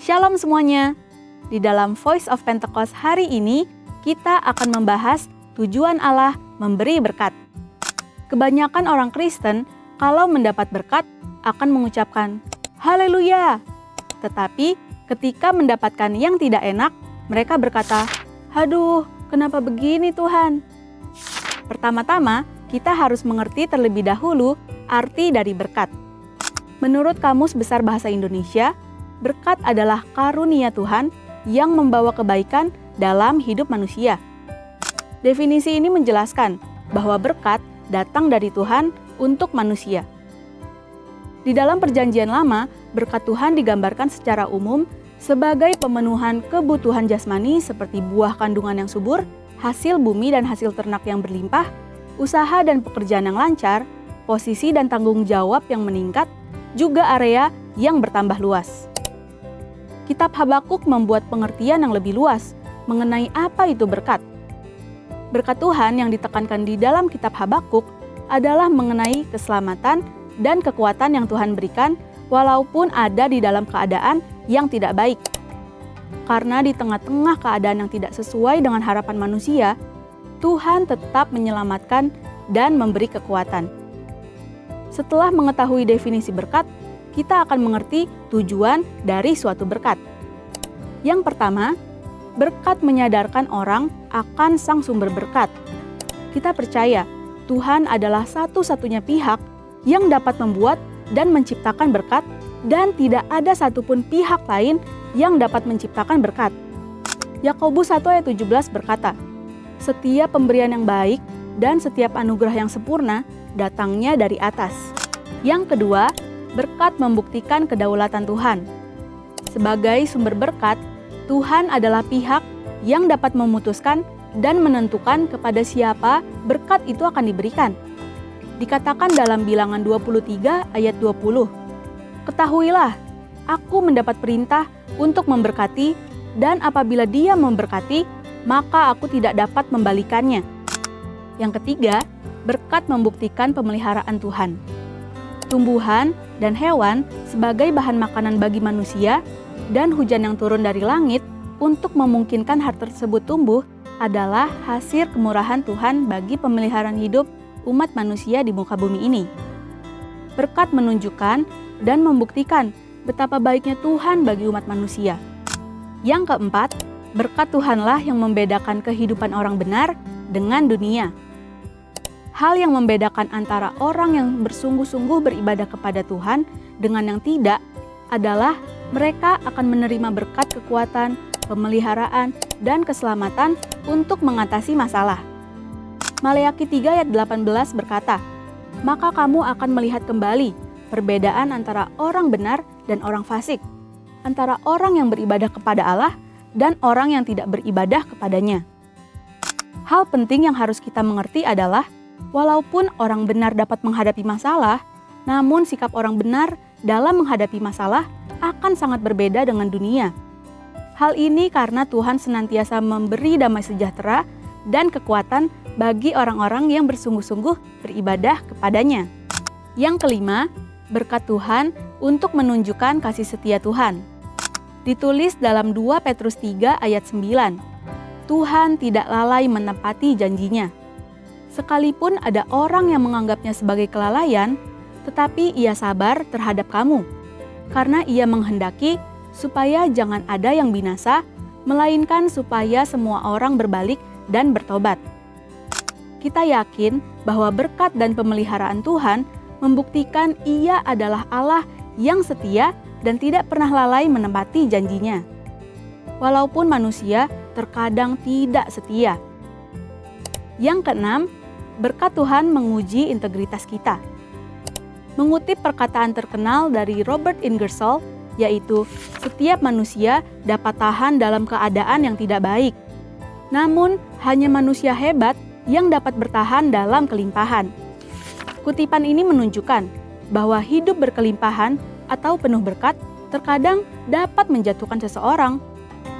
Shalom semuanya. Di dalam Voice of Pentecost hari ini, kita akan membahas tujuan Allah memberi berkat. Kebanyakan orang Kristen, kalau mendapat berkat, akan mengucapkan, Haleluya! Tetapi, ketika mendapatkan yang tidak enak, mereka berkata, Aduh, kenapa begini Tuhan? Pertama-tama, kita harus mengerti terlebih dahulu arti dari berkat. Menurut Kamus Besar Bahasa Indonesia, berkat adalah karunia Tuhan yang membawa kebaikan dalam hidup manusia. Definisi ini menjelaskan bahwa berkat datang dari Tuhan untuk manusia. Di dalam Perjanjian Lama, berkat Tuhan digambarkan secara umum sebagai pemenuhan kebutuhan jasmani seperti buah kandungan yang subur, hasil bumi dan hasil ternak yang berlimpah, usaha dan pekerjaan yang lancar, posisi dan tanggung jawab yang meningkat, juga area yang bertambah luas. Kitab Habakuk membuat pengertian yang lebih luas mengenai apa itu berkat. Berkat Tuhan yang ditekankan di dalam kitab Habakuk adalah mengenai keselamatan dan kekuatan yang Tuhan berikan walaupun ada di dalam keadaan yang tidak baik. Karena di tengah-tengah keadaan yang tidak sesuai dengan harapan manusia, Tuhan tetap menyelamatkan dan memberi kekuatan. Setelah mengetahui definisi berkat, kita akan mengerti tujuan dari suatu berkat. Yang pertama, berkat menyadarkan orang akan sang sumber berkat. Kita percaya Tuhan adalah satu-satunya pihak yang dapat membuat dan menciptakan berkat, dan tidak ada satupun pihak lain yang dapat menciptakan berkat. Yakobus 1 ayat 17 berkata, Setiap pemberian yang baik dan setiap anugerah yang sempurna datangnya dari atas. Yang kedua, berkat membuktikan kedaulatan Tuhan. Sebagai sumber berkat, Tuhan adalah pihak yang dapat memutuskan dan menentukan kepada siapa berkat itu akan diberikan. Dikatakan dalam Bilangan 23 ayat 20, Ketahuilah, aku mendapat perintah untuk memberkati, dan apabila Dia memberkati, maka aku tidak dapat membalikannya. Yang ketiga, berkat membuktikan pemeliharaan Tuhan. Tumbuhan dan hewan sebagai bahan makanan bagi manusia dan hujan yang turun dari langit untuk memungkinkan hal tersebut tumbuh adalah hasil kemurahan Tuhan bagi pemeliharaan hidup umat manusia di muka bumi ini. Berkat menunjukkan dan membuktikan betapa baiknya Tuhan bagi umat manusia. Yang keempat, berkat Tuhanlah yang membedakan kehidupan orang benar dengan dunia. Hal yang membedakan antara orang yang bersungguh-sungguh beribadah kepada Tuhan dengan yang tidak adalah mereka akan menerima berkat kekuatan, pemeliharaan, dan keselamatan untuk mengatasi masalah. Maleakhi 3 ayat 18 berkata, Maka kamu akan melihat kembali perbedaan antara orang benar dan orang fasik, antara orang yang beribadah kepada Allah dan orang yang tidak beribadah kepadanya. Hal penting yang harus kita mengerti adalah, walaupun orang benar dapat menghadapi masalah, namun sikap orang benar dalam menghadapi masalah akan sangat berbeda dengan dunia. Hal ini karena Tuhan senantiasa memberi damai sejahtera dan kekuatan bagi orang-orang yang bersungguh-sungguh beribadah kepadanya. Yang kelima, berkat Tuhan untuk menunjukkan kasih setia Tuhan. Ditulis dalam 2 Petrus 3 ayat 9, Tuhan tidak lalai menepati janjinya. Sekalipun ada orang yang menganggapnya sebagai kelalaian, tetapi ia sabar terhadap kamu, karena ia menghendaki supaya jangan ada yang binasa, melainkan supaya semua orang berbalik dan bertobat. Kita yakin bahwa berkat dan pemeliharaan Tuhan membuktikan Ia adalah Allah yang setia dan tidak pernah lalai menepati janjinya. Walaupun manusia terkadang tidak setia. Yang keenam, berkat Tuhan menguji integritas kita. Mengutip perkataan terkenal dari Robert Ingersoll, yaitu setiap manusia dapat tahan dalam keadaan yang tidak baik. Namun, hanya manusia hebat yang dapat bertahan dalam kelimpahan. Kutipan ini menunjukkan bahwa hidup berkelimpahan atau penuh berkat terkadang dapat menjatuhkan seseorang.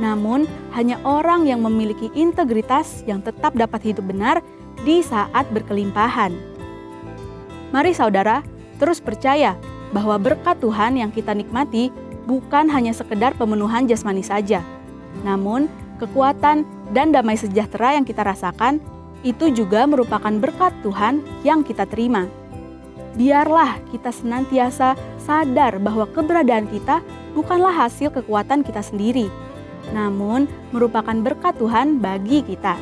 Namun, hanya orang yang memiliki integritas yang tetap dapat hidup benar di saat berkelimpahan. Mari saudara, terus percaya bahwa berkat Tuhan yang kita nikmati bukan hanya sekedar pemenuhan jasmani saja. Namun, kekuatan dan damai sejahtera yang kita rasakan itu juga merupakan berkat Tuhan yang kita terima. Biarlah kita senantiasa sadar bahwa keberadaan kita bukanlah hasil kekuatan kita sendiri, namun merupakan berkat Tuhan bagi kita.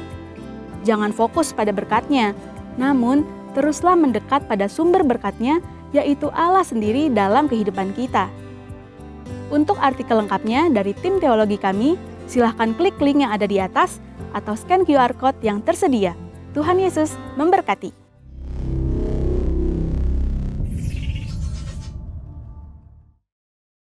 Jangan fokus pada berkatnya, namun teruslah mendekat pada sumber berkatnya, yaitu Allah sendiri dalam kehidupan kita. Untuk artikel lengkapnya dari tim teologi kami, silahkan klik link yang ada di atas atau scan QR Code yang tersedia. Tuhan Yesus memberkati.